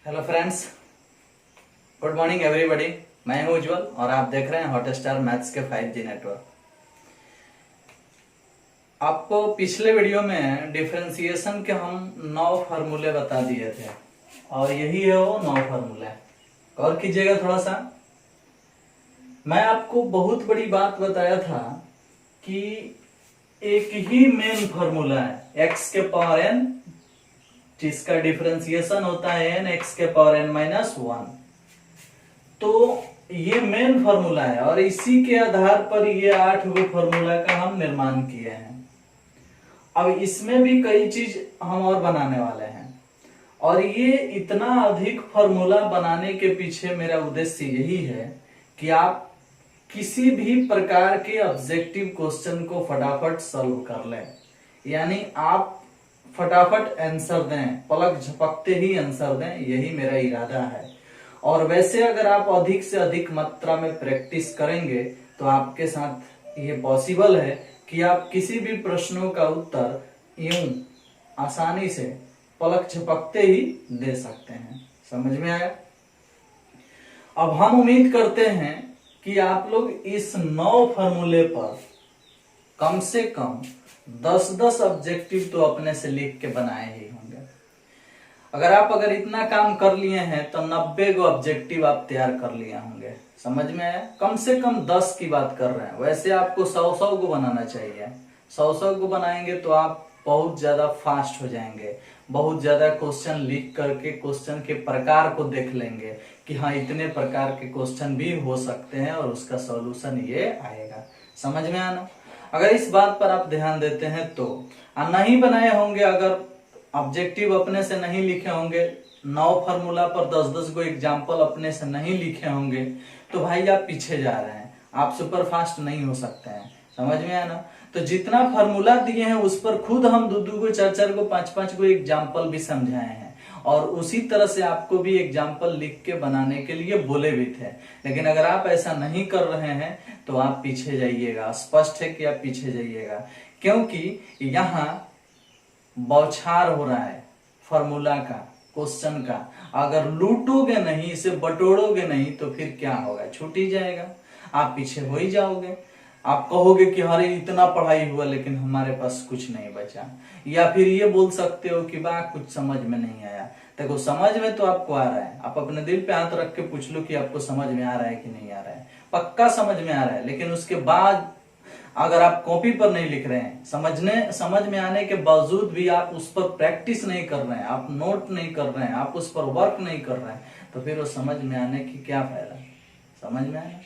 Hello friends, good morning everybody. मैं हूं उज्जवल और आप देख रहे हैं हॉटस्टार मैथ्स के 5G नेटवर्क। आपको पिछले वीडियो में डिफरेंशिएशन के हम 9 फार्मूले बता दिए थे और यही है वो 9 फार्मूले। गौर कीजिएगा थोड़ा सा। मैं आपको बहुत बड़ी बात बताया था कि एक ही मेन फार्मूला है x के पावर n, जिसका डिफरेंशिएशन होता है n x के पावर n माइनस 1। तो ये मेन फार्मूला है और इसी के आधार पर ये 8 गो फार्मूला का हम निर्माण किए हैं। अब इसमें भी कई चीज हम और बनाने वाले हैं और ये इतना अधिक फार्मूला बनाने के पीछे मेरा उद्देश्य यही है कि आप किसी भी प्रकार के ऑब्जेक्टिव क्वेश्चन को फटाफट सॉल्व कर लें, यानी आप फटाफट आंसर दें, पलक झपकते ही आंसर दें, यही मेरा इरादा है। और वैसे अगर आप अधिक से अधिक मात्रा में प्रैक्टिस करेंगे तो आपके साथ ये पॉसिबल है कि आप किसी भी प्रश्नों का उत्तर यूं आसानी से पलक झपकते ही दे सकते हैं। समझ में आया? अब हम उम्मीद करते हैं कि आप लोग इस 9 फार्मूले पर कम से कम 10-10 ऑब्जेक्टिव तो अपने से लिख के बनाए ही होंगे। अगर इतना काम कर लिए हैं तो 90 गो ऑब्जेक्टिव आप तैयार कर लिए होंगे। समझ में आया? कम से कम 10 की बात कर रहे हैं। वैसे आपको 100-100 को बनाना चाहिए। 100-100 को बनाएंगे तो आप बहुत ज्यादा फास्ट हो जाएंगे। बहुत ज्यादा क्वेश्चन लिख करके क्वेश्चन के प्रकार को देख लेंगे कि हाँ, इतने प्रकार के क्वेश्चन भी हो सकते हैं और उसका सॉल्यूशन ये आएगा। समझ में आना? अगर इस बात पर आप ध्यान देते हैं तो नहीं बनाए होंगे, अगर ऑब्जेक्टिव अपने से नहीं लिखे होंगे, 9 फार्मूला पर 10-10 गो एग्जाम्पल अपने से नहीं लिखे होंगे तो भाई आप पीछे जा रहे हैं, आप सुपर फास्ट नहीं हो सकते हैं। समझ में आया ना? तो जितना फार्मूला दिए हैं उस पर खुद हम 2-2 गो 4-4 गो 5-5 गो एग्जाम्पल भी समझाए हैं और उसी तरह से आपको भी एग्जाम्पल लिख के बनाने के लिए बोले भी थे। लेकिन अगर आप ऐसा नहीं कर रहे हैं तो आप पीछे जाइएगा। स्पष्ट है कि आप पीछे जाइएगा, क्योंकि यहाँ बौछार हो रहा है फार्मूला का, क्वेश्चन का। अगर लूटोगे नहीं, इसे बटोरोगे नहीं तो फिर क्या होगा? छूट ही जाएगा, आप पीछे हो ही जाओगे। आप कहोगे कि अरे इतना पढ़ाई हुआ लेकिन हमारे पास कुछ नहीं बचा, या फिर ये बोल सकते हो कि वाह कुछ समझ में नहीं आया। देखो, समझ में तो आपको आ रहा है। आप अपने दिल पे हाथ रख के पूछ लो कि आपको समझ में आ रहा है कि नहीं आ रहा है। पक्का समझ में आ रहा है, लेकिन उसके बाद अगर आप कॉपी पर नहीं लिख रहे हैं, समझ में आने के बावजूद भी आप उस पर प्रैक्टिस नहीं कर रहे हैं, आप नोट नहीं कर रहे हैं, आप उस पर वर्क नहीं कर रहे हैं, तो फिर वो समझ में आने की क्या फायदा? समझ में आया?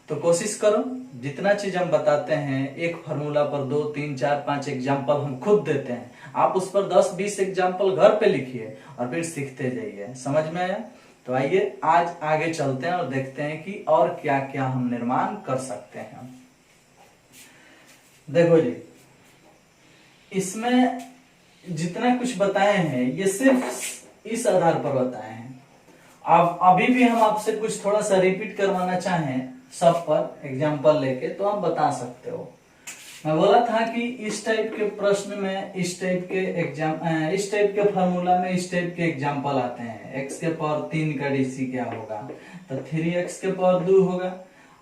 तो कोशिश करो, जितना चीज हम बताते हैं एक फार्मूला पर 2, 3, 4, 5 एग्जाम्पल हम खुद देते हैं, आप उस पर 10-20 एग्जाम्पल घर पे लिखिए और फिर सीखते जाइए। समझ में आया? तो आइए आज आगे चलते हैं और देखते हैं कि और क्या क्या हम निर्माण कर सकते हैं। देखो जी, इसमें जितना कुछ बताए हैं ये सिर्फ इस आधार पर बताए हैं। अब अभी भी हम आपसे कुछ थोड़ा सा रिपीट करवाना चाहें सब पर एग्जाम्पल लेके तो आप बता सकते हो। मैं बोला था कि इस टाइप के प्रश्न में इस टाइप के फार्मूला में इस टाइप के एग्जाम्पल आते हैं। x के पावर 3 का डीसी क्या होगा? तो 3x के पावर 2 होगा।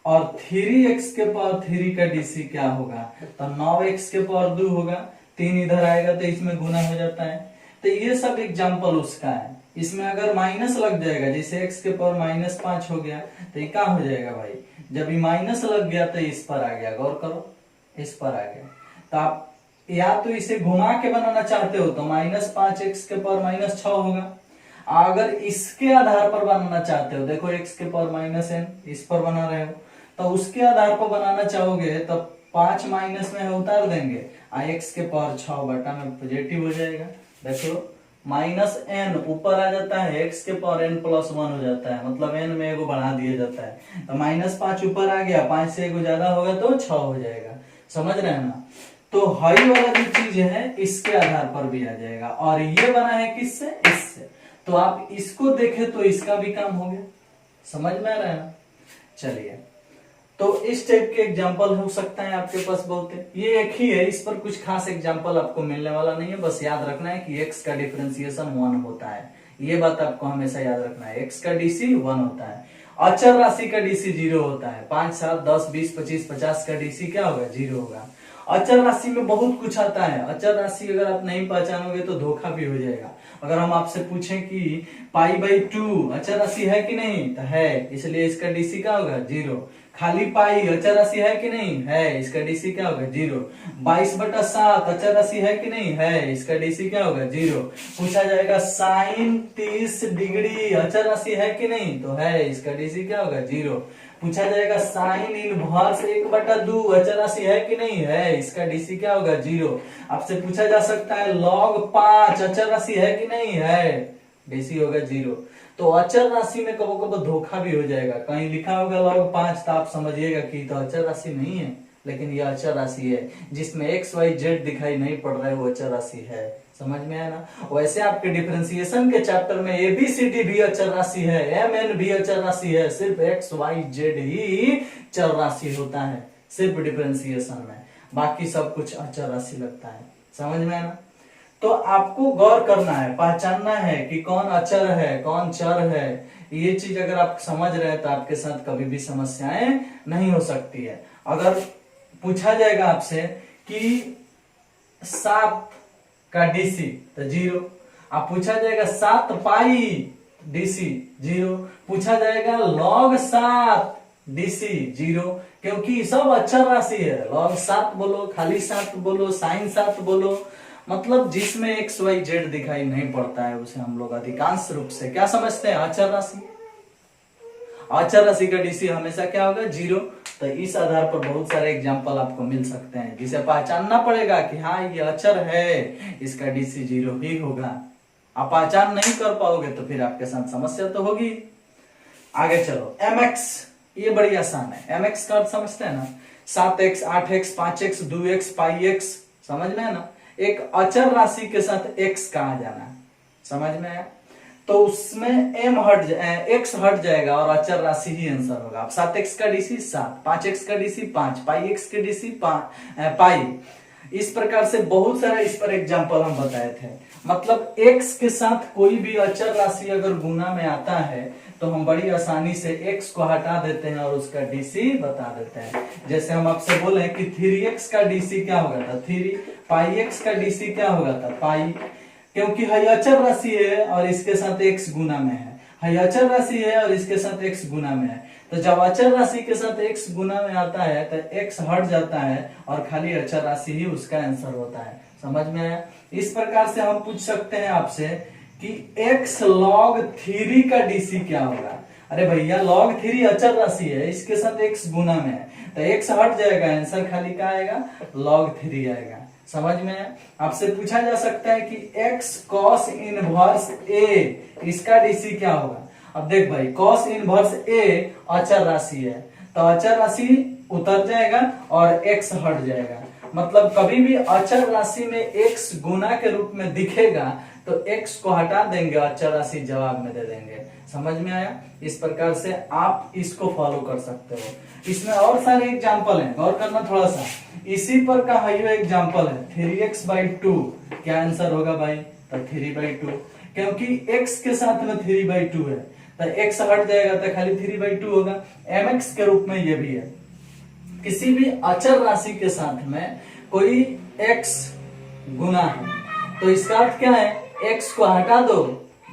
और 3x के पावर 3 का डीसी क्या होगा? तो 9x के पावर 2 होगा। 3 इधर आएगा तो इसमें गुना हो जाता है। तो ये सब एग्जाम्पल उसका है। इसमें अगर माइनस लग जाएगा, जैसे x के पावर -5 हो गया तो ये क्या हो जाएगा भाई? जब ये माइनस लग गया तो इस पर आ गया। गौर करो, इस पर आ गया। तो आप या तो इसे घुमा के बनाना चाहते हो तो -5x के पावर -6 होगा। अगर इसके आधार पर बनाना चाहते हो, देखो x के पावर -n इस पर बना रहे हो, तो उसके आधार पर बनाना चाहोगे तो 5 माइनस में उतार देंगे, x के पावर 6 बटा में पॉजिटिव हो जाएगा। देखो -n ऊपर आ जाता है, x के पावर n+1 हो जाता है, मतलब n में एगो बढ़ा दिया जाता है। तो -5 ऊपर आ गया, 5 से एगो ज्यादा होगा तो 6 हो जाएगा। समझ रहे हैं ना? तो हाई वाला जो चीज है इसके आधार पर भी आ जाएगा। और ये बना है किससे? इससे। तो आप इसको देखें तो इसका भी काम हो गया। समझ में आ रहा है ना? चलिए, तो इस टाइप के एग्जाम्पल हो सकता है आपके पास बहुत है। ये एक ही है, इस पर कुछ खास एग्जाम्पल आपको मिलने वाला नहीं है। बस याद रखना है कि x का डिफरेंशिएशन 1 होता है। ये बात आपको हमेशा याद रखना है। x का डीसी 1 होता है, अचर राशि का डीसी 0 होता है। 5, 7, 10, 20, 25, 50 का डीसी क्या होगा? 0 होगा। अचर राशि में बहुत कुछ आता है। अचर राशि अगर आप नहीं पहचानोगे तो धोखा भी हो जाएगा। अगर हम आपसे पूछें कि π/2 अचर राशि है कि नहीं, तो है, इसलिए इसका डीसी क्या होगा? 0। खाली पाई अचर राशि है कि नहीं, है, इसका डीसी क्या होगा? 0। 22/7 अचर राशि है कि नहीं, है, इसका डीसी क्या होगा? 0। पूछा जाएगा साइन 30 डिग्री अचर राशि है कि नहीं, तो है, इसका डीसी क्या होगा? 0। पूछा जाएगा साइन इनवर्स 1/2 अचर राशि है कि नहीं, है, इसका डीसी क्या होगा? 0। आपसे पूछा जा सकता है log 5 अचर राशि है कि नहीं, है, डीसी होगा 0। तो अचर राशि में कबो कबो धोखा भी हो जाएगा। कहीं लिखा होगा log 5 तो आप समझिएगा कि तो अचर राशि नहीं है, लेकिन यह अचर राशि है। जिसमें x y z दिखाई नहीं पड़ रहा है वो अचर राशि है। समझ में आया ना? वैसे आपके डिफरेंशिएशन के चैप्टर में ABCD भी अचर राशि है, MN भी अचर राशि है, सिर्फ x y z ही चर राशि होता है सिर्फ डिफरेंशिएशन में, बाकी सब कुछ अचर राशि लगता है। समझ में आया ना? तो आपको गौर करना है, पहचानना है कि कौन अचर है कौन चर है। ये चीज अगर आप समझ रहे हैं तो आपके साथ कभी भी समस्याएं नहीं हो सकती है। अगर पूछा जाएगा आपसे कि 7 का डीसी तो 0। आप पूछा जाएगा 7 पाई डीसी 0। पूछा जाएगा log 7 डीसी 0, क्योंकि सब अचर राशि है। log 7 बोलो, खाली 7 बोलो, साइन 7 बोलो, मतलब जिसमें x y z दिखाई नहीं पड़ता है उसे हम लोग अधिकांश रूप से क्या समझते हैं? अचर राशि। अचर राशि का डीसी हमेशा क्या होगा? 0। तो इस आधार पर बहुत सारे एग्जाम्पल आपको मिल सकते हैं जिसे पहचानना पड़ेगा कि हाँ ये अचर है, इसका डीसी 0 ही होगा। आप पहचान नहीं कर पाओगे तो फिर आपके साथ समस्या तो होगी। आगे चलो, mx, ये बड़ी आसान है। mx का अर्थ समझते हैं ना? 7x, 8x, 5x, 2x, πx, समझ में है ना? एक अचर राशि के साथ x का आ जाना, समझ में आया? तो उसमें x हट जाएगा और अचर राशि ही आंसर होगा। अब 7x का डीसी 7, 5x का डीसी 5, πx के डीसी पाई। इस प्रकार से बहुत सारा इस पर एग्जांपल हम बताए थे। मतलब x के साथ कोई भी अचर राशि अगर गुना में आता है तो हम बड़ी आसानी से x को हटा देते हैं और उसका डीसी बता देते हैं। जैसे हम आपसे बोले कि 3x का डीसी क्या होगा था? 3। πx का डीसी क्या होगा था? पाई, क्योंकि है अचर राशि है और इसके साथ x गुना में है अचर राशि है और इसके साथ x गुना में है। तो जब अचर राशि के साथ x गुना में आता है तो x हट जाता है और खाली अचर राशि ही उसका आंसर होता है। समझ में आया? इस प्रकार से हम पूछ सकते हैं आपसे कि x log 3 का डीसी क्या होगा? अरे भैया log 3 अचर राशि है, इसके साथ x गुना में है तो x हट जाएगा, आंसर खाली क्या आएगा? log 3 आएगा। समझ में? आपसे पूछा जा सकता है कि x cos इनवर्स a, इसका डीसी क्या होगा? अब देख भाई, cos इनवर्स a अचर राशि है तो अचर राशि उतर जाएगा और x हट जाएगा। मतलब कभी भी अचर राशि में x गुना के रूप में दिखेगा तो x को हटा देंगे, अचर राशि जवाब में दे देंगे। समझ में आया? इस प्रकार से आप इसको फॉलो कर सकते हो। इसमें और सारे एग्जाम्पल हैं, गौर करना थोड़ा सा। इसी पर का है एग्जाम्पल है 3x/2, क्या आंसर होगा भाई? तो 3/2, क्योंकि x के साथ में 3/2 है तो x हट जाएगा तो खाली 3/2 होगा। mx के रूप में ये भी है। किसी भी अचर राशि के साथ में कोई x गुना है तो इसका अर्थ क्या है? x को हटा दो,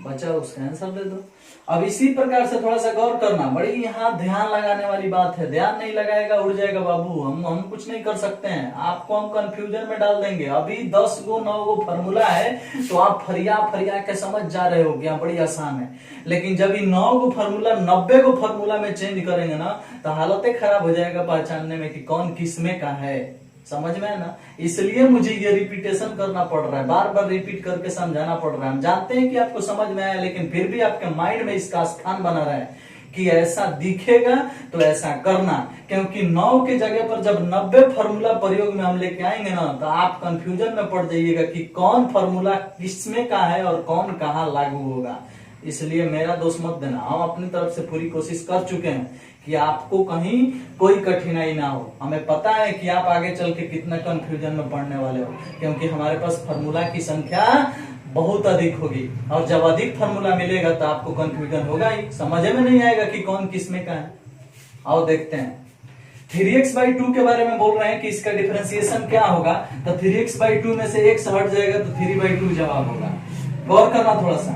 बचा उसका आंसर दे दो। अब इसी प्रकार से थोड़ा सा गौर करना, बड़ी यहाँ ध्यान लगाने वाली बात है। ध्यान नहीं लगाएगा उड़ जाएगा बाबू, हम कुछ नहीं कर सकते हैं, आपको हम कंफ्यूजन में डाल देंगे। अभी 10 गो 9 गो फॉर्मूला है तो आप फरिया के समझ जा रहे हो क्या बड़ी आसान है, लेकिन जब ये 9 गो फॉर्मूला 90 गो फॉर्मूला में चेंज करेंगे ना तो हालत खराब हो जाएगा पहचानने में कि कौन किसमें का है। समझ में है ना? इसलिए मुझे ये रिपीटेशन करना पड़ रहा है, बार बार रिपीट करके समझाना पड़ रहा है। हम जानते हैं कि आपको समझ में आया, लेकिन फिर भी आपके माइंड में इसका स्थान बना रहा है कि ऐसा दिखेगा तो ऐसा करना, क्योंकि 9 के जगह पर जब 90 फॉर्मूला प्रयोग में हम लेके आएंगे ना तो आप कंफ्यूजन में पड़ जाइएगा कि कौन फॉर्मूला किसमें का है और कौन कहाँ लागू होगा। इसलिए मेरा दोष मत देना, हम अपनी तरफ से पूरी कोशिश कर चुके हैं कि आपको कहीं कोई कठिनाई ना हो। हमें पता है कि आप आगे चल के कितना कंफ्यूजन में पड़ने वाले हो, क्योंकि हमारे पास फॉर्मूला की संख्या बहुत अधिक होगी। और जब अधिक फार्मूला मिलेगा तो आपको कंफ्यूजन होगा ही, समझ में नहीं आएगा कि कौन किसमें का है। आओ देखते हैं 3x/2 के बारे में बोल रहे हैं कि इसका डिफरेंशिएशन क्या होगा। तो 3x/2 में से x हट जाएगा तो 3/2 जवाब होगा। गौर करना थोड़ा सा,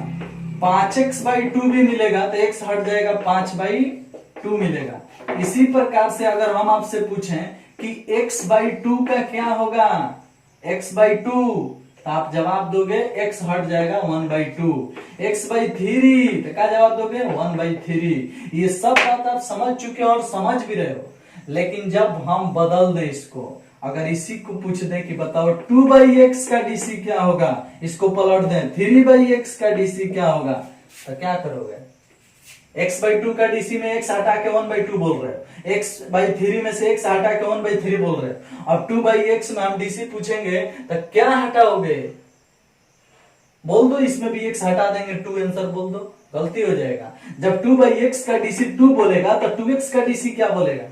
5x/2 भी मिलेगा तो x हट जाएगा 5/2 मिलेगा। इसी प्रकार से अगर हम आपसे पूछें कि x/2 का क्या होगा, x/2, तो आप जवाब दोगे x हट जाएगा 1/2। x/3 तो क्या जवाब दोगे 1/3। ये सब बात आप समझ चुके हो और समझ भी रहे हो। लेकिन जब हम बदल दें इसको, अगर इसी को पूछ दें कि बताओ 2/x का डीसी क्या होगा, इसको पलट दें 3/x का डीसी क्या होगा, तो क्या करोगे? x/2 का डीसी में x हटा के 1/2 बोल रहे हो, x/3 में से x हटा के 1/3 बोल रहे हो। अब 2/x में हम डीसी पूछेंगे तो क्या हटाओगे? बोल दो, इसमें भी x हटा देंगे, 2 आंसर बोल दो, गलती हो जाएगा। जब 2/x का डीसी 2 बोलेगा तो 2x का डीसी क्या बोलेगा?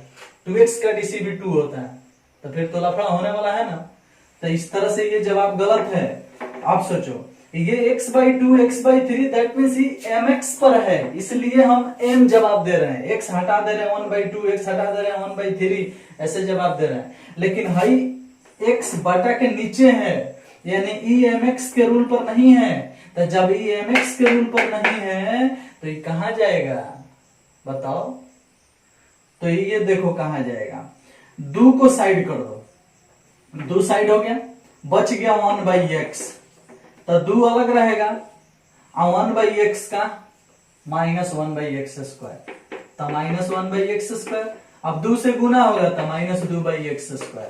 2x का डीसी भी 2 होता है, तो फिर तो लफड़ा होने वाला है ना। तो इस तरह से ये जवाब गलत है। आप सोचो, ये x/2 x/3 that means he mx पर है, इसलिए हम m जवाब दे रहे हैं। x हटा दे रहे हैं 1/2, x हटा दे रहे हैं 1/3, ऐसे जवाब दे रहे हैं। लेकिन हाई x बटा के नीचे है, यानी ई mx के रूल पर नहीं है। तो जब ई mx के रूल पर नहीं है तो ये कहां जाएगा बताओ? तो ये देखो कहां जाएगा, 2 को साइड कर दो, 2 साइड हो गया, बच गया 1/x, तो 2 अलग रहेगा और 1/x का -1/x², तो -1/x²। अब 2 से गुना होगा तो -2/x²।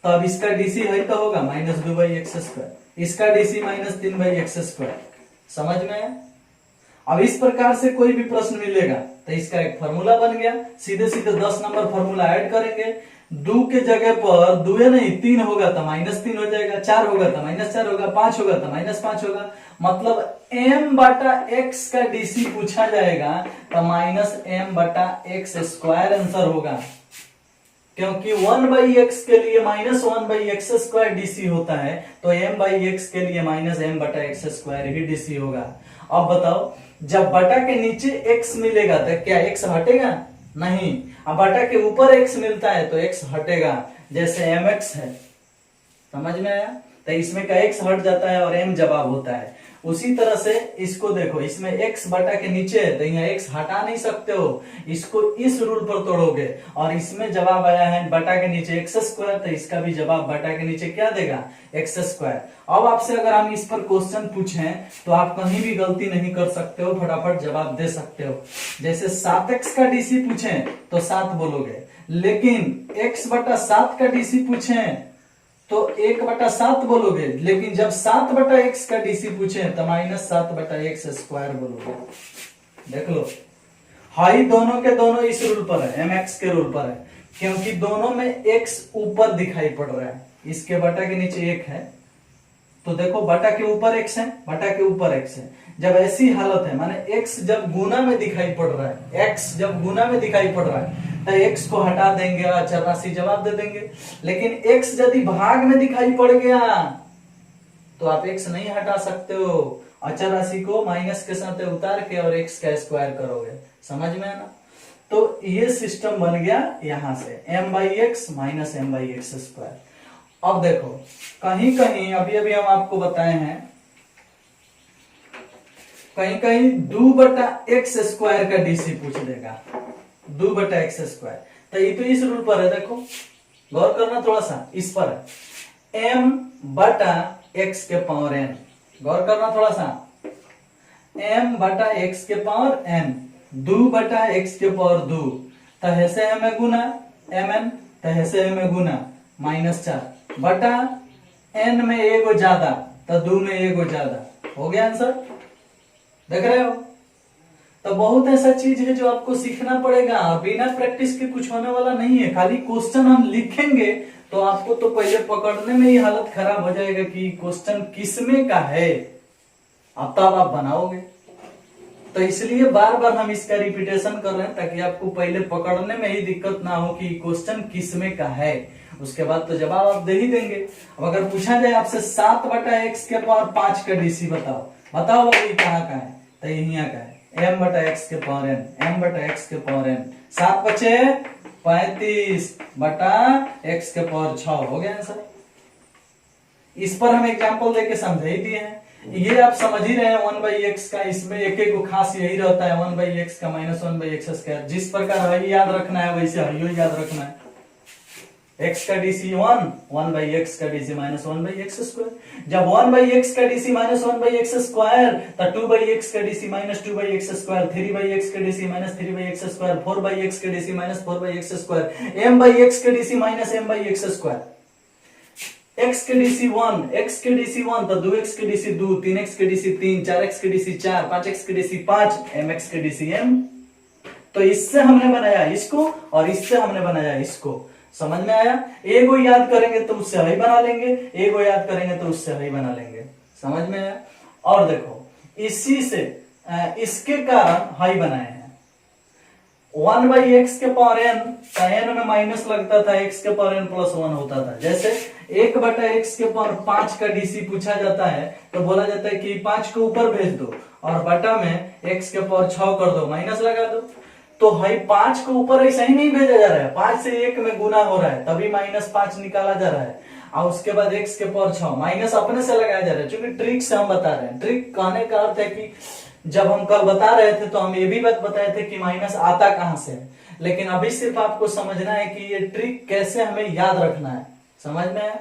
तो अब इसका डीसी है तो होगा -2/x², इसका डीसी -3/x²। समझ में आया? अब इस प्रकार से कोई भी प्रश्न मिलेगा तो इसका एक फार्मूला बन गया, सीधे सीधे 10 नंबर फार्मूला ऐड करेंगे। 2 के जगह पर 2 नहीं 3 होगा तो -3 हो जाएगा, 4 होगा तो -4 होगा, 5 होगा तो -5 होगा। मतलब m/x का डीसी पूछा जाएगा तो -m/x² आंसर होगा, क्योंकि 1/x के लिए -1/x² डीसी होता है, तो m/x के लिए -m/x² ही डीसी होगा। अब बताओ, जब बटा के नीचे x मिलेगा तो क्या x हटेगा? नहीं। अब बटा के ऊपर x मिलता है तो x हटेगा, जैसे mx है। समझ में आया? तो इसमें का x हट जाता है और m जवाब होता है। उसी तरह से इसको देखो, इसमें x बटा के नीचे है तो यहाँ x हटा नहीं सकते हो, इसको इस रूल पर तोड़ोगे और इसमें जवाब आया है बटा के नीचे x², तो इसका भी जवाब बटा के नीचे क्या देगा? x²। अब आपसे अगर हम इस पर क्वेश्चन पूछें तो आप कहीं भी गलती नहीं कर सकते हो, फटाफट जवाब दे सकते हो। जैसे 7x का डीसी पूछें तो 7 बोलोगे, लेकिन x/7 का डीसी पूछें तो 1/7 बोलोगे, लेकिन जब 7/x का डीसी पूछे तो -7/x² बोलोगे। देख लो, हाई दोनों के दोनों इस रूल पर है, mx के रूल पर है, क्योंकि दोनों में x ऊपर दिखाई पड़ रहा है। इसके बटा के नीचे 1 है, तो देखो बटा के ऊपर x है, बटा के ऊपर x है। जब ऐसी हालत है, माने x जब गुना में दिखाई पड़ रहा है, x जब गुना में दिखाई पड़ रहा है तो x को हटा देंगे और अचर राशि जवाब दे देंगे। लेकिन x यदि भाग में दिखाई पड़ गया तो आप x नहीं हटा सकते हो, अचर राशि को माइनस के साथ उतार के और x का स्क्वायर करोगे। समझ में आना? तो ये सिस्टम बन गया यहां से m/x -m/x²। अब देखो, कहीं कहीं अभी हम आपको बताए हैं, कहीं कहीं 2/x² का डीसी पूछ देगा, 2/x²। तो ये तो इस रूल पर है, देखो गौर करना थोड़ा सा, इस पर है m/x⁴n। गौर करना थोड़ा सा, m/x⁴n 2/x⁴2, तहसे हमें गुना mn, तहसे हमें गुना -4 बटा n में एगो ज्यादा तो 2 में एगो ज्यादा, हो गया आंसर। देख रहे हो? तो बहुत ऐसा चीज है जो आपको सीखना पड़ेगा, बिना प्रैक्टिस के कुछ होने वाला नहीं है। खाली क्वेश्चन हम लिखेंगे तो आपको तो पहले पकड़ने में ही हालत खराब हो जाएगा कि क्वेश्चन किसमें का है, अब तब आप बनाओगे। तो इसलिए बार बार हम इसका रिपीटेशन कर रहे हैं ताकि आपको पहले पकड़ने में ही दिक्कत ना हो कि क्वेश्चन किस में का है, उसके बाद तो जवाब आप दे ही देंगे। अब अगर पूछा जाए आपसे 7/x के पावर 5 का डीसी बताओ, बताओ ये कहाँ का है, तो यहाँ का है m/x के पावर n, m/x के पावर n, 7 बचे 35/x के पावर 6 हो गया आंसर। इस पर हम एग्जांपल देके समझा ही दिए हैं, ये आप समझ ही रहे हैं 1/x का, इसमें एक एक को खास यही रहता है 1/x का माइनस 1/x²। जिस प्रकार हई याद रखना है वैसे हइयो याद रखना है। x का डीसी 1/x का डीसी माइनस 1/x²। जब 1/x का डीसी माइनस 1/x² तो 2/x का डीसी माइनस 2/x², 3/x का डीसी माइनस 3/x², 4/x का डीसी माइनस 4/x², m/x का डीसी माइनस m/x²। x के डीसी 1, x के डीसी 1 तो 2x के डीसी 2, 3x के डीसी 3, 4x के डीसी 4, 5x के डीसी 5, mx के डीसी m। तो इससे हमने बनाया इसको और इससे हमने बनाया इसको, समझ में आया? एक को याद करेंगे तो उससे हई बना लेंगे, एक को याद करेंगे तो उससे हई बना लेंगे, समझ में आया? और देखो इसी से इसके कारण हई बनाए हैं 1/x के पावर n, तो n में माइनस लगता था, x के पावर n + 1 होता था। जैसे 1/x के पावर 5 का डीसी पूछा जाता है तो बोला जाता है कि 5 को ऊपर भेज दो और बटा में x के पावर 6 कर दो, माइनस लगा दो। तो हई 5 को ऊपर ऐसा ही नहीं भेजा जा रहा है, 5 से 1 में गुना हो रहा है तभी -5 निकाला जा रहा है, और उसके बाद x के पावर 6 माइनस अपने से लगाया जा रहा है, क्योंकि ट्रिक से हम बता रहे हैं। ट्रिक कहने का अर्थ है कि जब हम कल बता रहे थे तो हम ये भी बात बताए थे कि माइनस आता कहां से है, लेकिन अभी सिर्फ आपको समझना है कि ये ट्रिक कैसे हमें याद रखना है, समझ में आया?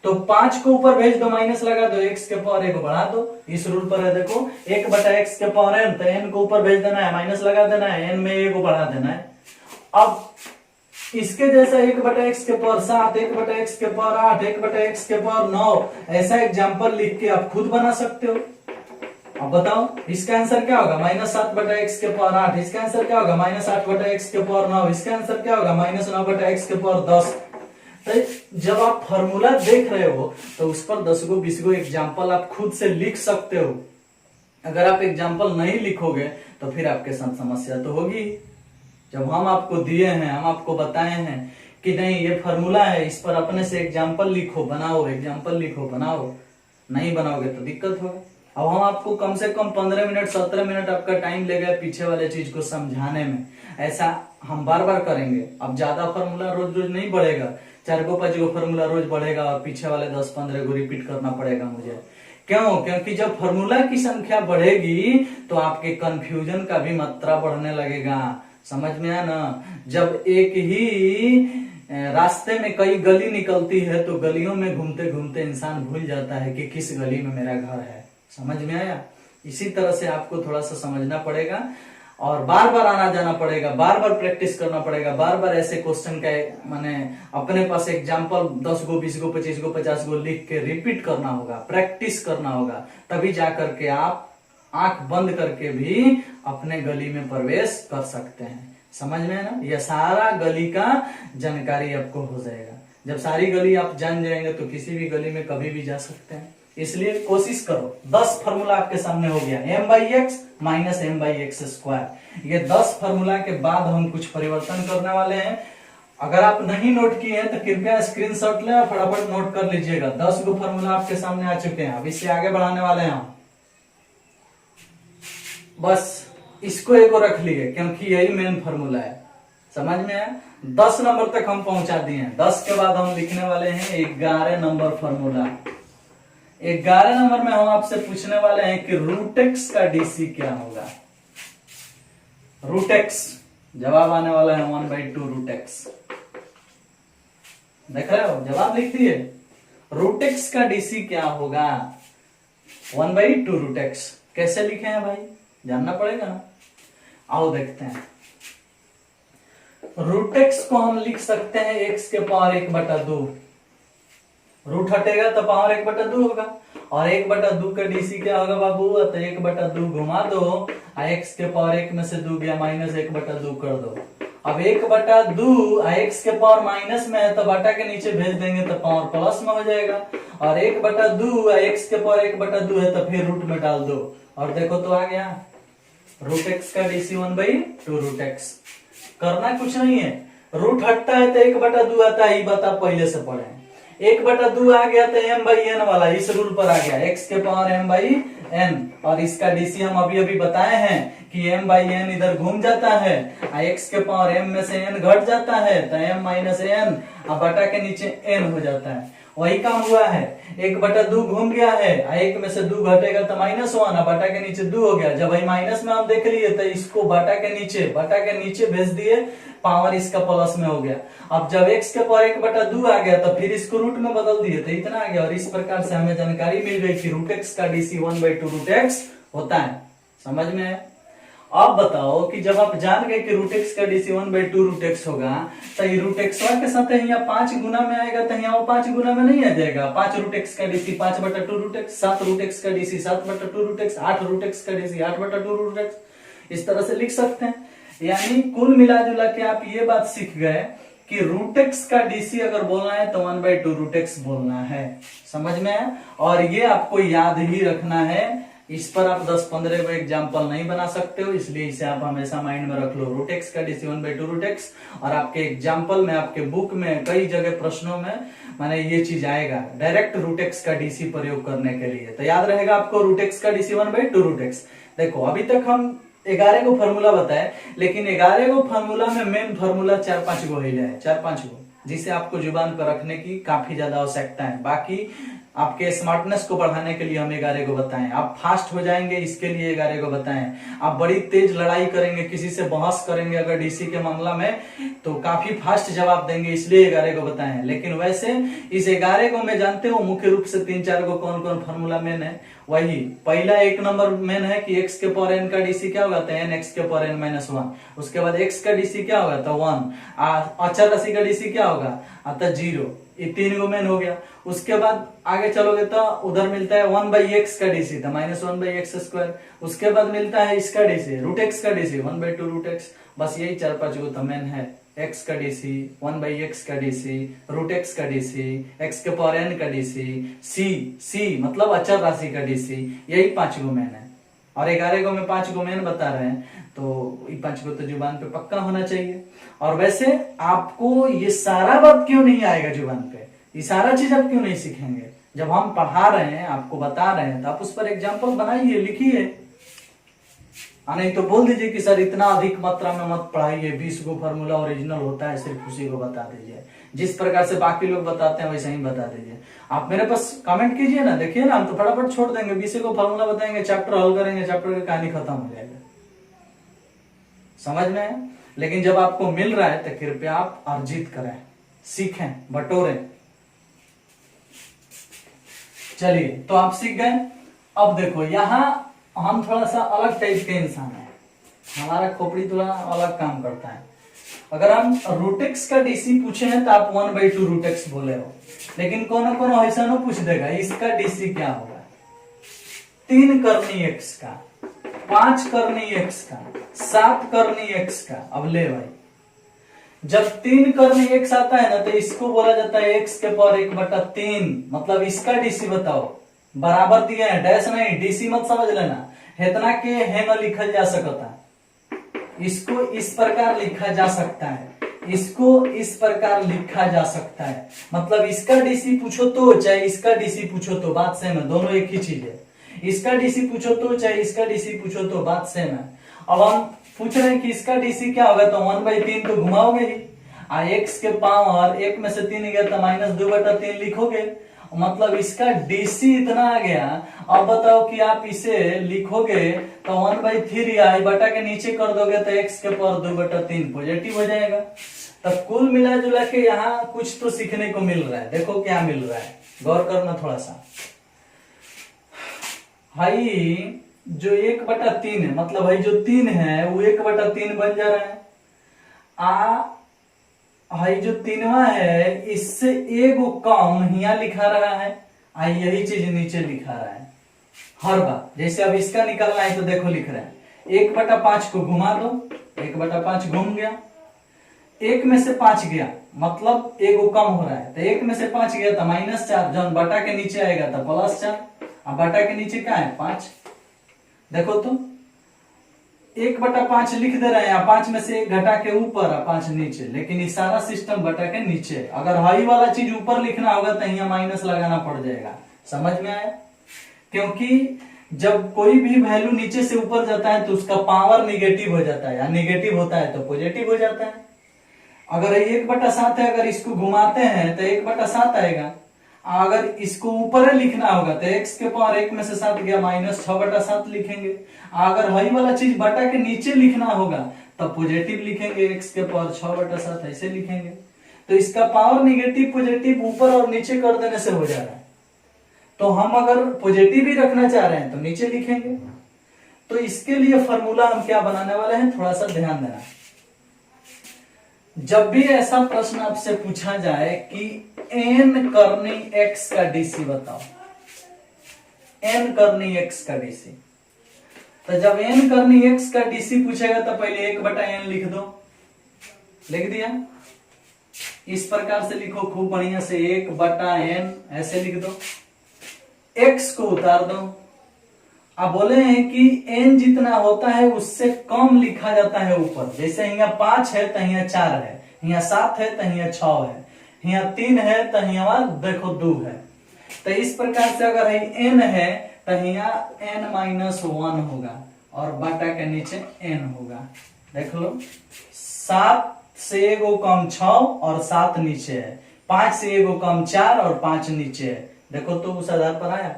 तो 5 को ऊपर भेज दो, माइनस लगा दो, x के पावर 1 बढ़ा दो, इस रूल पर है। देखो 1/x के पावर n, तो n को ऊपर भेज देना है, माइनस लगा देना है, n में 1 को बढ़ा देना है। अब इसके जैसा 1/x के पावर 7, 1/x के पावर 8, 1/x के पावर 9, ऐसा एग्जाम्पल लिख के आप खुद बना सकते हो। अब बताओ इसका आंसर क्या होगा, -7/x के पावर 8, इसका आंसर क्या होगा, -8/x के पावर 9, इसका आंसर क्या होगा, -9/x के पावर 10। तो जब आप फॉर्मूला देख रहे हो तो उस पर 10 गो 20 गो एग्जाम्पल आप खुद से लिख सकते हो। अगर आप एग्जाम्पल नहीं लिखोगे तो फिर आपके साथ समस्या तो होगी। जब हम आपको दिए हैं, हम आपको बताए हैं कि नहीं ये फॉर्मूला है, इस पर अपने से एग्जाम्पल लिखो, बनाओ, एग्जाम्पल लिखो, बनाओ, नहीं बनाओगे तो दिक्कत होगा। अब हम आपको कम से कम 15 मिनट 17 मिनट आपका टाइम लेगा पीछे वाले चीज को समझाने में, ऐसा हम बार बार करेंगे। अब ज्यादा फॉर्मूला रोज रोज नहीं बढ़ेगा, 4 गो 5 गो फॉर्मूला रोज बढ़ेगा और पीछे वाले 10-15 गो रिपीट करना पड़ेगा मुझे। क्यों? क्योंकि जब फॉर्मूला की संख्या बढ़ेगी तो आपके कंफ्यूजन का भी मात्रा बढ़ने लगेगा, समझ में आया ना? जब एक ही रास्ते में कई गली निकलती है तो गलियों में घूमते घूमते इंसान भूल जाता है कि किस गली में मेरा घर है, समझ में आया? इसी तरह से आपको थोड़ा सा समझना पड़ेगा और बार बार आना जाना पड़ेगा, बार बार प्रैक्टिस करना पड़ेगा, बार बार ऐसे क्वेश्चन का माने अपने पास एग्जाम्पल 10 गो 20 गो 25 गो 50 गो लिख के रिपीट करना होगा, प्रैक्टिस करना होगा, तभी जाकर के आप आंख बंद करके भी अपने गली में प्रवेश कर सकते हैं, समझ में है ना? यह सारा गली का जानकारी आपको हो जाएगा। जब सारी गली आप जान जाएंगे तो किसी भी गली में कभी भी जा सकते हैं। इसलिए कोशिश करो, 10 फार्मूला आपके सामने हो गया, m/x माइनस m/x²। ये 10 फार्मूला के बाद हम कुछ परिवर्तन करने वाले हैं। अगर आप नहीं नोट किए हैं तो कृपया स्क्रीनशॉट लें और फटाफट नोट कर लीजिएगा। 10 गो फार्मूला आपके सामने आ चुके हैं, अब इससे आगे बढ़ाने वाले हैं हम। बस इसको एक रख लिए क्योंकि यही मेन फार्मूला है, समझ में आया? 10 नंबर तक हम पहुंचा दिए हैं। 10 के बाद हम लिखने वाले हैं 11 नंबर फार्मूला। 11 नंबर में हम आपसे पूछने वाले हैं कि √x का डीसी क्या होगा। √x जवाब आने वाला है 1/2 √x। देख रहे हो, जवाब लिख दिए। √x का डीसी क्या होगा, 1/2 √x। कैसे लिखे हैं भाई, जानना पड़ेगा ना। आओ देखते हैं। √x को हम लिख सकते हैं x के पावर 1/2। रूट हटेगा तो पावर 1/2 होगा, और 1/2 का डीसी क्या होगा बाबू, तो 1/2 घुमा दो, x के पावर 1 में से 2 गया, -1/2 कर दो। अब 1/2 x के पावर माइनस में है तो बटा के नीचे भेज देंगे तो पावर प्लस में हो जाएगा, और 1/2 x के पावर 1/2 है तो फिर रूट में डाल दो और देखो तो आ गया। रूट एक्स का डीसी 1/2 रूट एक्स। करना कुछ नहीं है, रूट हटता है तो 1/2 आता है, ये बात आप पहले से पढ़े हैं। 1/2 आ गया तो m/n वाला इस रूल पर आ गया, x के पावर m/n। और इसका डीसी हम अभी अभी बताए हैं कि m/n इधर घूम जाता है, x के पावर m में से n घट जाता है तो m-n, अब बटा के नीचे n हो जाता है। वही काम हुआ है, 1/2 घूम गया है, 1 में से 2 घटेगा तो -1, अब बटा के नीचे 2 हो गया। जब वही माइनस में हम देख लिए तो इसको बटा के नीचे भेज दिए, पावर इसका प्लस में हो गया। अब जब x के पावर 1/2 आ गया तो फिर इसको रूट में बदल दिए तो इतना आ गया। और इस प्रकार से हमें जानकारी मिल गई कि रूट एक्स का डीसी 1/2 रूट एक्स होता है। समझ में है? अब बताओ कि जब आप जान गए कि रूट एक्स का डीसी 1/2 रूट एक्स होगा तो ये रूट एक्स के साथ यहाँ 5 गुना में आएगा तो यहाँ वो 5 गुना में नहीं आ जाएगा। 5 रूट एक्स का DC 5/2 root x, 7 root x का DC 7/2 root x, 8 root x का डीसी 8/2 रूट एक्स, इस तरह से लिख सकते हैं। यानी कुल मिला जुला के आप ये बात सीख गए कि रूट एक्स का डीसी अगर बोलना है तो 1/2 रूट एक्स बोलना है। समझ में है? और ये आपको याद ही रखना है, इस पर आप 10-15 एग्जाम्पल नहीं बना सकते हो, इसलिए इसे आप हमेशा माइंड में रख लो। रूट एक्स का डीसी 1/2 रूट एक्स। और आपके एग्जाम्पल में, आपके बुक में, कई जगह प्रश्नों में माने ये चीज आएगा, डायरेक्ट रूट एक्स का डीसी प्रयोग करने के लिए। तो याद रहेगा आपको रूट एक्स का डीसी 1/2 रूट एक्स। देखो अभी तक हम 11 गो फॉर्मूला बताए, लेकिन 11 गो फॉर्मूला में मेन फॉर्मूला 4-5 गो है, 4-5 गो, जिसे आपको जुबान पर रखने की काफी ज्यादा आवश्यकता है। बाकी आपके स्मार्टनेस को बढ़ाने के लिए हम 11 को बताएं, आप फास्ट हो जाएंगे इसके लिए 11 को बताएं, आप बड़ी तेज लड़ाई करेंगे, किसी से बहस करेंगे अगर डीसी के मामला में तो काफी फास्ट जवाब देंगे, इसलिए 11 को बताएं। लेकिन वैसे इस 11 को मैं जानते हो मुख्य रूप से 3-4 को कौन कौन फॉर्मूला मेन है। वही पहला 1 नंबर मेन है कि x के पावर n का डीसी क्या होगा, तो n x के पावर n - 1। उसके बाद x का डीसी क्या होगा, तो 1। अचर राशि का डीसी क्या होगा, तो 0। ये 3 गो मेन हो गया। उसके बाद आगे चलोगे तो उधर मिलता है 1/x का डीसी, तो -1/x²। उसके बाद मिलता है इसका डीसी रूट एक्स का डीसी 1/2 रूट एक्स। बस यही 4-5 गो तो मेन है, x का डीसी, 1/x का डीसी, रूट एक्स का डीसी, x के पावर n का डीसी, c मतलब अचर राशि का डीसी, यही 5 गो मेन है। और 11 गो में 5 गो मेन बता रहे हैं, तो ये 5 गो तो जुबान पे पक्का होना चाहिए। और वैसे आपको ये सारा बात क्यों नहीं आएगा जुबान पे, ये सारा चीज आप क्यों नहीं सीखेंगे? जब हम पढ़ा रहे हैं, आपको बता रहे हैं, तो आप उस पर एग्जाम्पल बनाइए, लिखिए। नहीं तो बोल दीजिए कि सर इतना अधिक मात्रा में मत पढ़ाइए, 20 गो फार्मूला ओरिजिनल होता है, सिर्फ उसी को बता दीजिए। जिस प्रकार से बाकी लोग बताते हैं वैसे ही बता दीजिए। आप मेरे पास कमेंट कीजिए ना, देखिए ना, हम तो फटाफट छोड़ देंगे, 20 को फार्मूला बताएंगे, चैप्टर हल करेंगे, चैप्टर की कहानी खत्म हो जाएगा। समझ में है? लेकिन जब आपको मिल रहा है तो कृपया आप अर्जित करें, सीखें, बटोरें। चलिए, तो आप सीख गए। अब देखो यहाँ हम थोड़ा सा अलग टाइप के इंसान है, हमारा खोपड़ी थोड़ा अलग काम करता है। अगर हम रूट एक्स का डीसी पूछे हैं तो आप 1/2 रूट एक्स बोले हो, लेकिन कौन कौन ऐसा न पूछ देगा इसका डीसी क्या होगा, 3 करनी एक्स का, 5 करनी एक्स का, 7 करनी एक्स का। अब ले भाई, जब 3 करनी एक्स आता है ना तो इसको बोला जाता है x के पावर 1/3। मतलब इसका डीसी बताओ, बराबर दिए हैं, डैश नहीं, डीसी मत समझ लेना, इतना के है में लिखा जा सकता है। इसको इस प्रकार लिखा जा सकता है, इसको इस प्रकार लिखा जा सकता है। मतलब इसका डीसी पूछो तो चाहे इसका डीसी पूछो तो बात सेम है, दोनों एक ही चीज है। इसका डीसी पूछो तो चाहे इसका डीसी पूछो तो बात सेम है। अब हम पूछ रहे हैं कि इसका डीसी क्या होगा, तो 1/3 तो घुमाओगे ही, x के पावर 1 में से 3 गया तो -2/3 लिखोगे। मतलब इसका डीसी इतना आ गया। अब बताओ कि आप इसे लिखोगे तो 1/3 आई बटा के नीचे कर दोगे तो x के पावर 2/3 पॉजिटिव हो जाएगा। तो कुल मिला जुला के यहाँ कुछ तो सीखने को मिल रहा है। देखो क्या मिल रहा है, गौर करना थोड़ा सा। भाई जो 1/3 है, मतलब भाई जो 3 है वो 1/3 बन जा रहा है। भाई जो 3वां है इससे एगो कम यहाँ लिखा रहा है, यही चीज नीचे लिखा रहा है हर बार। जैसे अब इसका निकलना है तो देखो लिख रहा है 1/5 को घुमा दो, 1/5 घूम गया, 1 में से 5 गया, मतलब एगो कम हो रहा है, तो 1 में से 5 गया तो -4, जब बटा के नीचे आएगा तो +4। अब बटा के नीचे क्या है 5, देखो तो 1/5 लिख दे रहे हैं, 5 में से 1 घटा के ऊपर और 5 नीचे, लेकिन ये सारा सिस्टम बटा के नीचे। अगर हाई वाला चीज ऊपर लिखना होगा तो यहाँ माइनस लगाना पड़ जाएगा। समझ में आया? क्योंकि जब कोई भी वैल्यू नीचे से ऊपर जाता है तो उसका पावर निगेटिव हो जाता है, या निगेटिव होता है तो पॉजिटिव हो जाता है। अगर 1/7 है, अगर इसको घुमाते हैं तो 1/7 आएगा। अगर इसको ऊपर लिखना होगा तो x के पावर 1 में से 7 गया, -6/7 लिखेंगे। अगर वही वाला चीज बटा के नीचे लिखना होगा तब पॉजिटिव लिखेंगे, x के पावर 6/7 ऐसे लिखेंगे। तो इसका पावर निगेटिव पॉजिटिव ऊपर और नीचे कर देने से हो जा रहा है। तो हम अगर पॉजिटिव ही रखना चाह रहे हैं तो नीचे लिखेंगे। तो इसके लिए फॉर्मूला हम क्या बनाने वाले हैं, थोड़ा सा ध्यान देना। जब भी ऐसा प्रश्न आपसे पूछा जाए कि n करनी x का डीसी बताओ, n करनी x का डीसी, तो जब n करनी x का डीसी पूछेगा तो पहले 1/n लिख दो। लिख दिया? इस प्रकार से लिखो खूब बढ़िया से, 1/n ऐसे लिख दो। x को उतार दो। अब बोले हैं कि n जितना होता है उससे कम लिखा जाता है ऊपर। जैसे यहाँ 5 है तो यहाँ 4 है, यहाँ 7 है तो यहाँ 6 है, यहाँ 3 है तो यहाँ देखो 2 है। तो इस प्रकार से अगर n है तो यहाँ n-1 होगा और बटा के नीचे n होगा। देख लो, 7 से 1 कम 6 और 7 नीचे है, 5 से 1 कम 4 और 5 नीचे है। देखो तो उस आधार पर आया।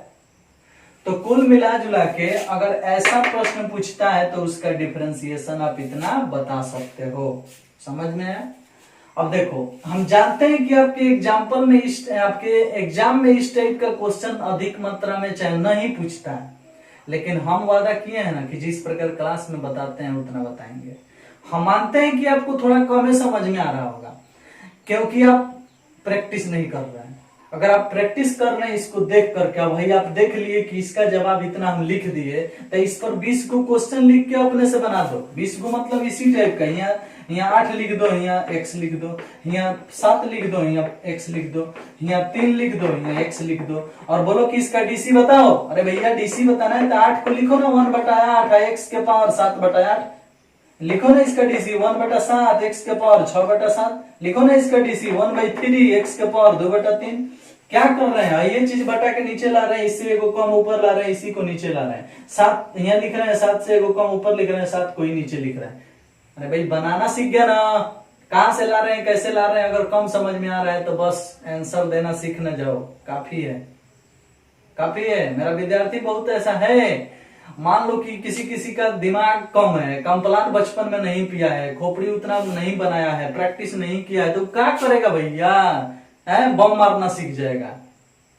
तो कुल मिला जुला के अगर ऐसा प्रश्न पूछता है तो उसका डिफरेंशिएशन आप इतना बता सकते हो। समझ में आया? अब देखो, हम जानते हैं कि आपके एग्जाम्पल में आपके एग्जाम में इस टाइप का क्वेश्चन अधिक मात्रा में चाहे नहीं पूछता है, लेकिन हम वादा किए हैं ना कि जिस प्रकार क्लास में बताते हैं उतना बताएंगे। हम मानते हैं कि आपको थोड़ा कम समझ में आ रहा होगा क्योंकि आप प्रैक्टिस नहीं कर रहे हैं। अगर आप प्रैक्टिस कर रहे हैं इसको देख करके, भाई आप देख लिए कि इसका जवाब इतना हम लिख दिए, तो इस पर 20 को क्वेश्चन लिख के अपने से बना दो। 20 को मतलब इसी टाइप का, यहाँ 8 लिख दो, यहाँ x लिख दो, यहाँ 7 लिख दो, यहाँ x लिख दो, यहाँ 3 लिख दो, यहाँ x लिख दो, और बोलो कि इसका डीसी बताओ। अरे भैया डीसी बताना है तो 8 को लिखो ना, 1/8 x के पावर 7/8 लिखो ना इसका डीसी, 1/7 x के पावर 6/7 लिखो ना इसका डीसी, 1/3 x के पावर 2/3। क्या कर रहे हैं, ये चीज बटा के नीचे ला रहे हैं, इससे 1 कम ऊपर ला रहे हैं, इसी को नीचे ला रहे हैं। 7 यहाँ लिख रहे हैं, 7 से 1 कम ऊपर लिख रहे हैं, 7 को ही नीचे लिख रहे हैं। अरे भाई बनाना सीख गया ना, कहां से ला रहे हैं, कैसे ला रहे हैं। अगर कम समझ में आ रहा है तो बस आंसर देना सीख न जाओ, काफी है, काफी है। मेरा विद्यार्थी बहुत ऐसा है, मान लो कि किसी का दिमाग कम है, कम्प्लान बचपन में नहीं पिया है, खोपड़ी उतना नहीं बनाया है, प्रैक्टिस नहीं किया है, तो क्या करेगा भैया, बम मारना सीख जाएगा,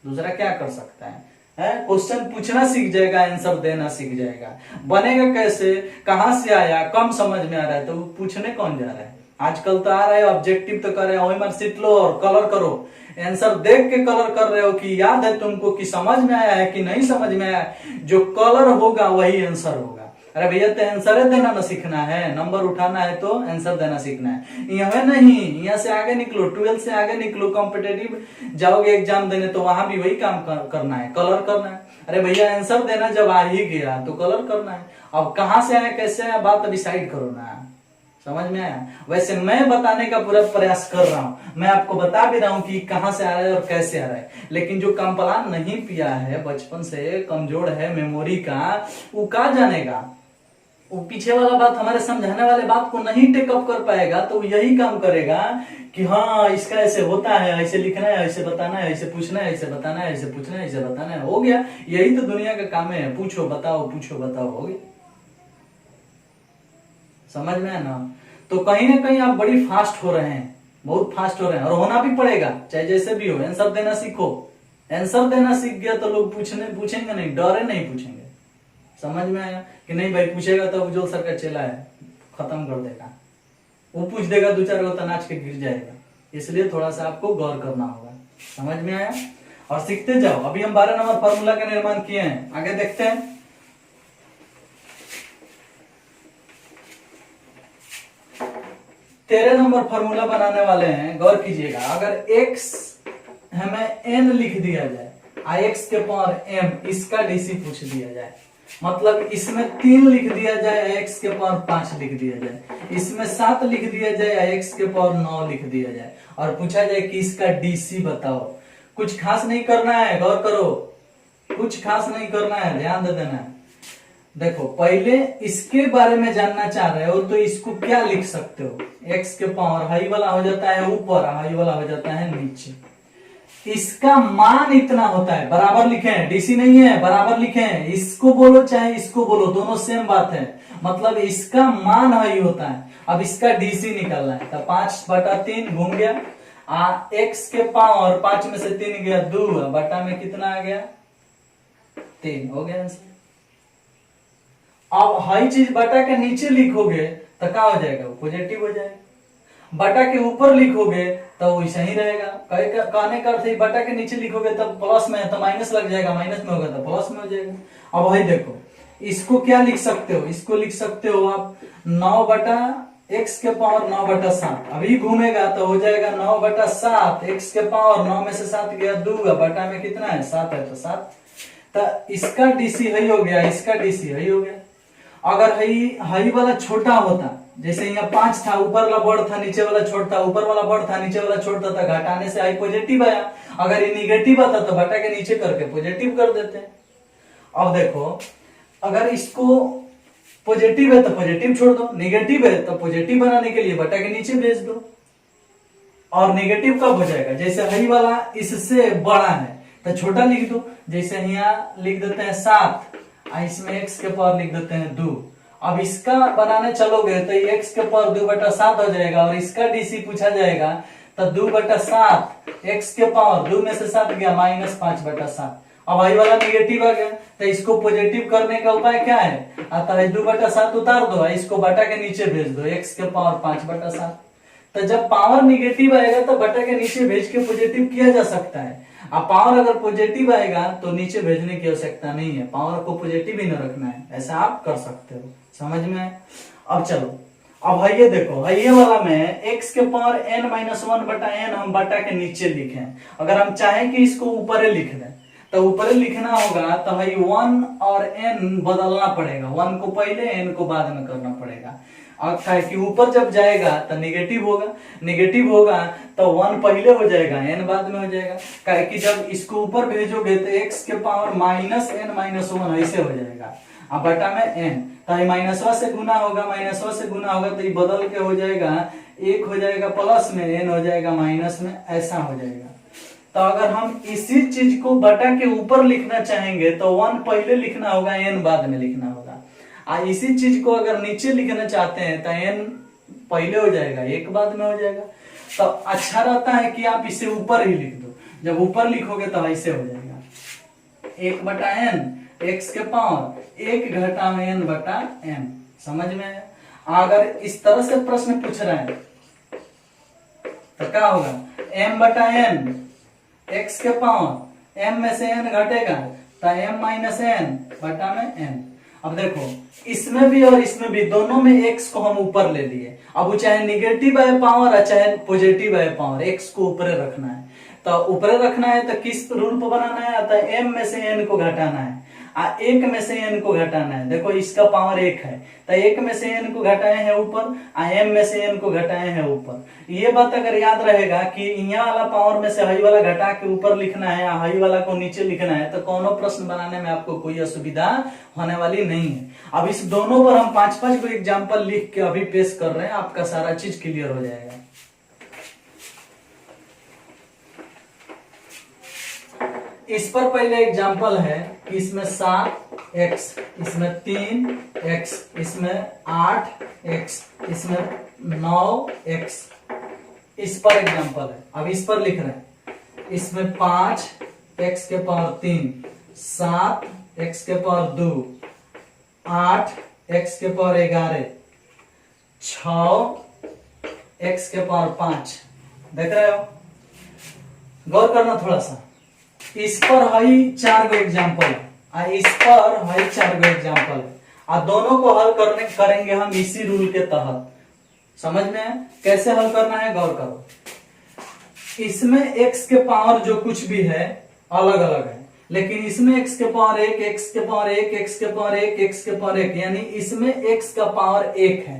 दूसरा क्या कर सकता है। क्वेश्चन पूछना सीख जाएगा, आंसर देना सीख जाएगा। बनेगा कैसे, कहां से आया, कम समझ में आ रहा है तो पूछने कौन जा रहा है। आजकल तो आ रहा है ऑब्जेक्टिव तो कर रहे हो, ओएमआर शीट लो और कलर करो, आंसर देख के कलर कर रहे हो कि याद है तुमको कि समझ में आया है कि नहीं समझ में आया। जो कलर होगा वही आंसर होगा। अरे भैया तो आंसर देना ना सीखना है, नंबर उठाना है तो आंसर देना सीखना है। यहाँ नहीं, यहाँ से आगे निकलो, 12 से आगे निकलो, कॉम्पिटेटिव जाओगे एग्जाम देने तो वहां भी वही काम करना है, कलर करना है। अरे भैया आंसर देना जब आ ही गया तो कलर करना है। अब कहां से आया कैसे आया बात डिसाइड करो ना। समझ में आया? वैसे मैं बताने का पूरा प्रयास कर रहा हूं, मैं आपको बता भी रहा हूं कि कहां से आ रहा है और कैसे आ रहा है। लेकिन जो कम्प्लान नहीं पिया है, बचपन से कमजोर है मेमोरी का, वो का जानेगा, वो पीछे वाला बात हमारे समझाने वाले बात को नहीं टेकअप कर पाएगा। तो यही काम करेगा कि हाँ इसका ऐसे होता है, ऐसे लिखना है, ऐसे बताना है, ऐसे पूछना है, ऐसे बताना है, ऐसे पूछना है, ऐसे बताना है, हो गया। यही तो दुनिया का काम है, पूछो बताओ, पूछो बताओ, हो गया। समझ में है ना? तो कहीं ना कहीं आप बड़ी फास्ट हो रहे हैं, बहुत फास्ट हो रहे हैं, और होना भी पड़ेगा चाहे जैसे भी हो। आंसर देना सीखो, आंसर देना सीख गया तो लोग पूछेंगे नहीं, डरे नहीं पूछेंगे। समझ में आया कि नहीं भाई, पूछेगा तो उज्जवल सर का चेला है, खत्म कर देगा, वो पूछ देगा 2-4 गो तो नाच के गिर जाएगा। इसलिए थोड़ा सा आपको गौर करना होगा। समझ में आया? और सीखते जाओ। अभी हम 12 नंबर फॉर्मूला का निर्माण किए हैं, आगे देखते हैं। 13 नंबर फॉर्मूला बनाने वाले हैं, गौर कीजिएगा। अगर x हमें n लिख दिया जाए, x के पावर m, इसका डीसी पूछ दिया जाए, मतलब इसमें 3 लिख दिया जाए x के पावर 5 लिख दिया जाए, इसमें 7 लिख दिया जाए x के पावर 9 लिख दिया जाए, और पूछा जाए कि इसका डीसी बताओ। कुछ खास नहीं करना है, गौर करो, कुछ खास नहीं करना है, ध्यान दे देना है। देखो पहले इसके बारे में जानना चाह रहे हो तो इसको क्या लिख सकते हो, x के पावर हाई वाला हो जाता है ऊपर, हाई वाला हो जाता है नीचे। इसका मान इतना होता है, बराबर लिखे हैं, डीसी नहीं है, बराबर लिखे हैं, इसको बोलो चाहे इसको बोलो, दोनों सेम बात है, मतलब इसका मान हाई होता है। अब इसका डीसी निकालना है, तो 5/3 घूम गया, x के पावर 5 में से 3 गया 2, बटा में कितना आ गया 3, हो गया आंसर। अब हाई चीज बटा के नीचे लिखोगे तो क्या हो जाएगा, पॉजिटिव हो जाएगा। बटा के ऊपर लिखोगे तो वैसा ही रहेगा। कहने का अर्थ बटा के नीचे लिखोगे तब प्लस में है तो माइनस लग जाएगा, माइनस में होगा तो प्लस में हो जाएगा। अब भाई देखो इसको क्या लिख सकते हो, इसको लिख सकते हो आप 9/x के पावर 9/7, अभी घूमेगा तो हो जाएगा 9/7, x के पावर 9 में से 7 गया 2, बटा में कितना है 7 है तो 7, तो इसका डीसी हाई हो गया, इसका डीसी हाई हो गया। अगर हाई वाला छोटा होता, जैसे यहाँ 5 था, ऊपर वाला बड़ था नीचे वाला छोटा था, ऊपर वाला बड़ था नीचे वाला छोटा था, घटाने से हाई पॉजिटिव आया। अगर ये निगेटिव आता तो बटा के नीचे करके पॉजिटिव कर देते। अब देखो अगर इसको पॉजिटिव है तो पॉजिटिव छोड़ दो, निगेटिव है तो पॉजिटिव बनाने के लिए बटा के नीचे भेज दो। और निगेटिव कब हो जाएगा, जैसे हाई वाला इससे बड़ा है तो छोटा लिख दो, जैसे यहाँ लिख देते हैं 7, इसमें x के पावर लिख देते हैं 2। अब इसका बनाने चलोगे तो x के पावर 2/7 हो जाएगा, और इसका डीसी पूछा जाएगा तो 2/7, x के पावर 2 में से 7 गया -5/7। अब आई वाला निगेटिव आ गया तो इसको पॉजिटिव करने का उपाय क्या है, अतः 2/7 उतार दो, इसको बटा के नीचे भेज दो, x के पावर 5/7। तो जब पावर निगेटिव आएगा तो बटा के नीचे भेज के पॉजिटिव किया जा सकता है। अब पावर अगर पॉजिटिव आएगा तो नीचे भेजने की आवश्यकता नहीं है, पावर को पॉजिटिव ही न रखना है, ऐसा आप कर सकते हो। समझ में? अब चलो अब ये देखो ये वाला में x के पावर n-1/n हम बटा के नीचे लिखे। अगर हम चाहें कि इसको ऊपर ही लिख दें तो ऊपर ही लिखना होगा, तो 1 और n बदलना पड़ेगा, 1 को पहले n को बाद में करना पड़ेगा। अब कि ऊपर जब जाएगा तो निगेटिव होगा, निगेटिव होगा तो 1 पहले हो जाएगा, n बाद में हो जाएगा। कि जब इसको ऊपर भेजोगे तो x के पावर -n-1 ऐसे हो जाएगा, अब बटा में n, तो माइनसवा से गुना होगा, माइनसवा से गुना होगा तो ये बदल के हो जाएगा, 1 हो जाएगा प्लस में, n हो जाएगा माइनस में, ऐसा हो जाएगा। तो अगर हम इसी चीज को बटा के ऊपर लिखना चाहेंगे तो 1 पहले लिखना होगा, n बाद में लिखना होगा। इसी चीज को अगर नीचे लिखना चाहते हैं तो n पहले हो जाएगा, 1 बाद में हो जाएगा। तो अच्छा रहता है कि आप इसे ऊपर ही लिख दो, जब ऊपर लिखोगे तो ऐसे हो जाएगा 1/n, x के पावर 1 घटा में n/n। समझ में? अगर इस तरह से प्रश्न पूछ रहे हैं तो क्या होगा, m/n, x के पावर m में से n घटेगा तो m-n बटा में n। अब देखो इसमें भी और इसमें भी, दोनों में x को हम ऊपर ले लिए। अब वो चाहे निगेटिव आए पावर चाहे पॉजिटिव आए पावर, x को ऊपर रखना है। तो ऊपर रखना है तो किस रूल पर बनाना है, तो m में से n को घटाना है, 1 में से n को घटाना है। देखो इसका पावर 1 है तो 1 में से n को घटाए हैं ऊपर, m में से n को घटाए हैं ऊपर। ये बात अगर याद रहेगा कि यहाँ वाला पावर में से हाई वाला घटा के ऊपर लिखना है, हाई वाला को नीचे लिखना है, तो कोनो प्रश्न बनाने में आपको कोई असुविधा होने वाली नहीं है। अब इस दोनों पर हम 5-5 को एग्जाम्पल लिख के अभी पेश कर रहे हैं, आपका सारा चीज क्लियर हो जाएगा। इस पर पहले एग्जाम्पल है कि इसमें 7x, इसमें 3x, इसमें 8x, इसमें 9x, इस पर एग्जाम्पल है। अब इस पर लिख रहे हैं, इसमें 5x के पावर 3, 7x के पावर 2, 8x के पावर 11, 6x के पावर 5। देख रहे हो? गौर करना थोड़ा सा। इस पर हाई 4 गो एग्जाम्पल है, इस पर हाई 4 गो एग्जाम्पल है, दोनों को हल करेंगे हम इसी रूल के तहत। समझ में? कैसे हल करना है, गौर करो। इसमें x के पावर जो कुछ भी है अलग अलग है, लेकिन इसमें x के पावर 1, x के पावर 1, x के पावर 1, x के पावर 1, यानी इसमें x का पावर 1 है।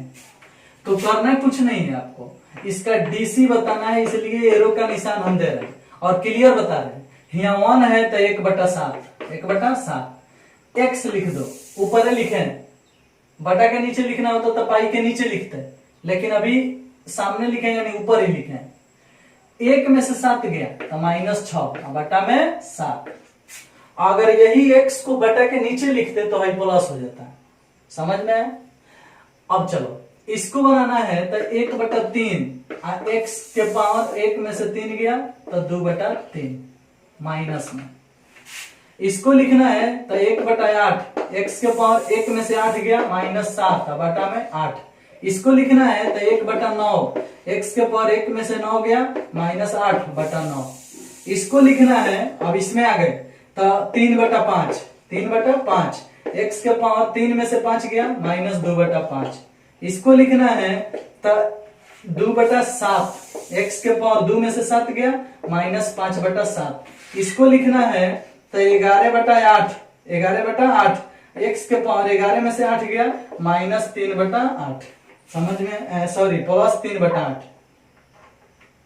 तो करना कुछ नहीं है आपको, इसका डीसी बताना है, इसलिए एरो का निशान हम दे रहे हैं और क्लियर बता रहे हैं। यहाँ 1 है तो 1/7, 1/7 x लिख दो, ऊपर लिखे, बटा के नीचे लिखना होता तो पाई के नीचे लिखते, लेकिन अभी सामने लिखे यानी ऊपर ही लिखे। 1 में से 7 गया तो -6 बटा में 7। अगर यही x को बटा के नीचे लिखते तो भाई प्लस हो जाता है, समझ में है। अब चलो इसको बनाना है तो 1/3, x के पावर 1 में से 3 गया तो 2/3 माइनस में। इसको लिखना है तो 1/8, x के पावर 1 में से 8 गया -7 बटा में 8। इसको लिखना है तो 1/9, x के पावर 1 में से 9 गया -8 बटा 9। इसको लिखना है, अब इसमें आ गए तो 3/5, 3/5, x के पावर 3 में से 5 गया -2/5। इसको लिखना है तो 2/7, x के पावर 2 में से 7 गया -5/7। इसको लिखना है तो 11/8, 11/8, x के पावर 11 में से 8 गया -3/8। समझ में, सॉरी +3/8,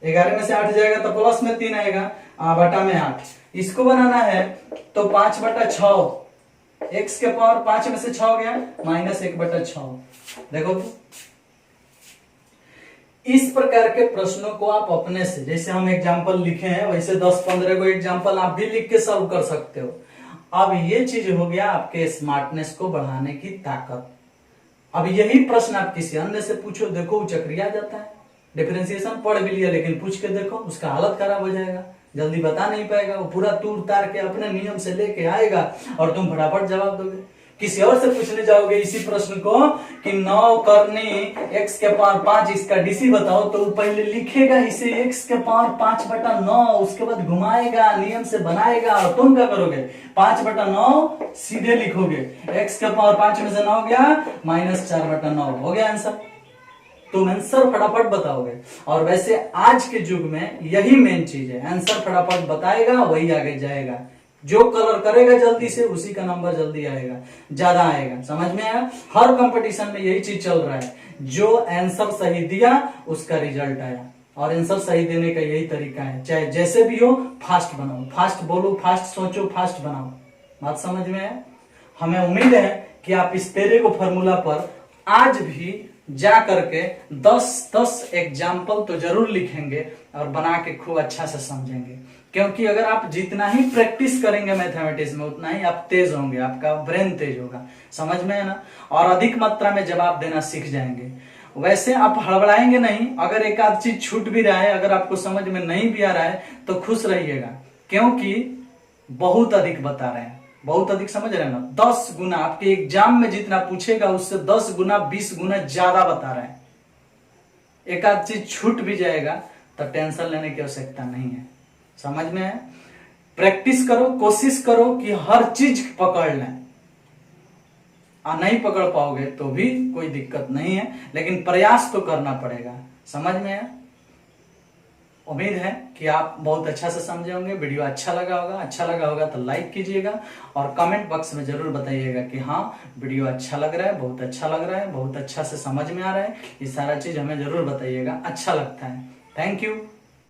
11 में से 8 जाएगा तो प्लस में 3 आएगा, बटा में 8। इसको बनाना है तो 5/6, x के पावर 5 में से 6 गया -1/6। देखो तो इस प्रकार के प्रश्नों को आप अपने से, जैसे हम एग्जाम्पल लिखे हैं वैसे 10-15 को एग्जाम्पल आप भी लिख के सॉल्व कर सकते हो। अब ये चीज हो गया आपके स्मार्टनेस को बढ़ाने की ताकत। अब यही प्रश्न आप किसी अन्य से पूछो, देखो वो चक्रिया जाता है, डिफरेंशिएशन पढ़ भी लिया लेकिन पूछ के देखो उसका हालत खराब हो जाएगा, जल्दी बता नहीं पाएगा, वो पूरा तूर तार के अपने नियम से लेके आएगा और तुम फटाफट जवाब दोगे। किसी और से पूछने जाओगे इसी प्रश्न को कि 9 करनी x के पावर 5 इसका डीसी बताओ, तो पहले लिखेगा इसे x के पावर 5/9, उसके बाद घुमाएगा, नियम से बनाएगा और तुम क्या करोगे 5/9 सीधे लिखोगे, x के पावर 5 में से 9 गया -4/9, हो गया आंसर। तुम आंसर फटाफट बताओगे। और वैसे आज के युग में यही मेन चीज है, आंसर फटाफट बताएगा वही आगे जाएगा, जो कलर करेगा जल्दी से उसी का नंबर जल्दी आएगा, ज्यादा आएगा। समझ में आया, हर कंपटीशन में यही चीज चल रहा है, जो आंसर सही दिया उसका रिजल्ट आया। और आंसर सही देने का यही तरीका है, चाहे जैसे भी हो फास्ट बनाओ, फास्ट बोलो, फास्ट सोचो, फास्ट बनाओ। बात समझ में आया। हमें उम्मीद है कि आप इस तेरे को फॉर्मूला पर आज भी जा करके 10 एग्जाम्पल तो जरूर लिखेंगे और बना के खूब अच्छा से समझेंगे, क्योंकि अगर आप जितना ही प्रैक्टिस करेंगे मैथमेटिक्स में उतना ही आप तेज होंगे, आपका ब्रेन तेज होगा। समझ में है ना, और अधिक मात्रा में जवाब देना सीख जाएंगे। वैसे आप हड़बड़ाएंगे नहीं, अगर एक आध चीज छूट भी रहा है, अगर आपको समझ में नहीं भी आ रहा है तो खुश रहिएगा, क्योंकि बहुत अधिक बता रहे हैं, बहुत अधिक, समझ रहे हैं ना। 10 गुना आपके एग्जाम में जितना पूछेगा उससे 10 गुना 20 गुना ज्यादा बता रहे हैं। एक आध चीज छूट भी जाएगा तो टेंशन लेने की आवश्यकता नहीं है। समझ में है, प्रैक्टिस करो, कोशिश करो कि हर चीज पकड़ लें। नहीं पकड़ पाओगे तो भी कोई दिक्कत नहीं है, लेकिन प्रयास तो करना पड़ेगा। समझ में है, उम्मीद है कि आप बहुत अच्छा से समझे होंगे। वीडियो अच्छा लगा होगा तो लाइक कीजिएगा और कमेंट बॉक्स में जरूर बताइएगा कि हाँ वीडियो अच्छा लग रहा है, बहुत अच्छा लग रहा है, बहुत अच्छा से समझ में आ रहा है। ये सारा चीज हमें जरूर बताइएगा, अच्छा लगता है। Thank you.